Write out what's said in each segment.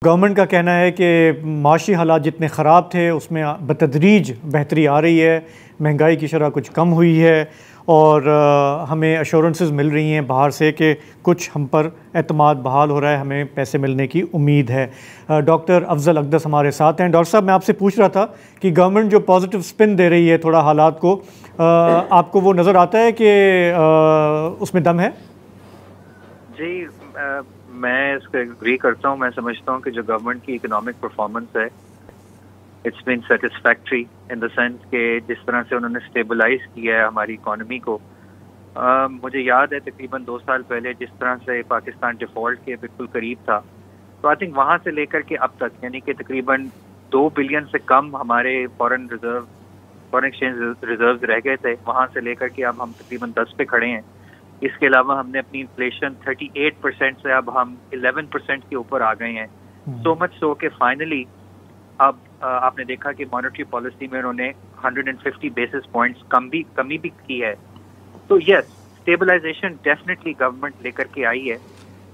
Government کا کہنا ہے کہ معاشی حالات جتنے خراب تھے اس میں بتدریج بہتری آ رہی ہے، مہنگائی کی شرح کچھ کم ہوئی ہے اور ہمیں ایشورنسز مل رہی ہیں باہر سے کہ کچھ ہم پر اعتماد بحال ہو رہا ہے، ہمیں پیسے ملنے کی امید ہے۔ ڈاکٹر افضل اقدس ہمارے ساتھ ہیں۔ ڈاکٹر صاحب، میں آپ سے پوچھ رہا تھا کہ گورنمنٹ جو پازیٹیو سپن دے رہی ہے تھوڑا حالات کو، آپ کو وہ نظر آتا ہے کہ اس میں دم ہے؟ جی، میں اس کو اگری کرتا ہوں۔ میں سمجھتا ہوں کہ جو گورنمنٹ کی اکنامک پرفارمنس ہے it's been satisfactory in the sense کہ جس طرح سے انہوں نے اسٹیبلائز کیا ہے ہماری اکانومی کو۔ مجھے یاد ہے تقریباً 2 سال پہلے جس طرح سے پاکستان ڈیفالٹ کے بالکل قریب تھا، تو آئی تھنک وہاں سے لے کر کے اب تک یعنی کہ تقریباً 2 بلین سے کم ہمارے فارن ایکسچینج ریزروز رہ گئے تھے، وہاں سے لے کر کے اب ہم تقریباً 10 پہ کھڑے ہیں۔ اس کے علاوہ ہم نے اپنی انفلیشن 38% سے اب ہم 11% کے اوپر آ گئے ہیں۔ سو مچ سو کہ فائنلی اب آپ نے دیکھا کہ مانیٹری پالیسی میں انہوں نے 150 بیسس پوائنٹس کمی بھی کی ہے۔ تو یس، اسٹیبلائزیشن ڈیفینیٹلی گورنمنٹ لے کر کے آئی ہے،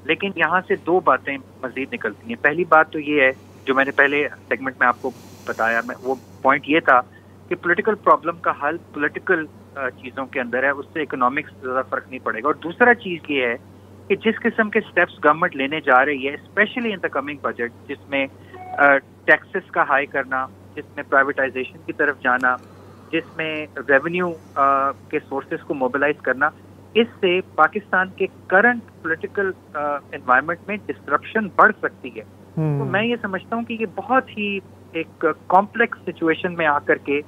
لیکن یہاں سے 2 باتیں مزید نکلتی ہیں۔ پہلی بات تو یہ ہے جو میں نے پہلے سیگمنٹ میں آپ کو بتایا، وہ پوائنٹ یہ تھا کہ پولیٹیکل پرابلم کا حل پولیٹیکل چیزوں کے اندر ہے، اس سے اکنامکس زیادہ فرق نہیں پڑے گا۔ اور دوسرا چیز یہ ہے کہ جس قسم کے سٹیپس گورنمنٹ لینے جا رہی ہے specially in the coming budget, جس میں ٹیکسز کا ہائی کرنا، جس میں پرائیویٹائزیشن کی طرف جانا، جس میں ریونیو کے سورسز کو موبلائز کرنا، اس سے پاکستان کے کرنٹ پولیٹیکل انوائرمنٹ میں ڈسٹرپشن بڑھ سکتی ہے۔ تو میں یہ سمجھتا ہوں کہ یہ بہت ہی ایک کمپلیکس سچویشن میں آ کر کے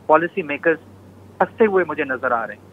پالیسی میکرز پھنستے ہوئے مجھے نظر آ رہے ہیں۔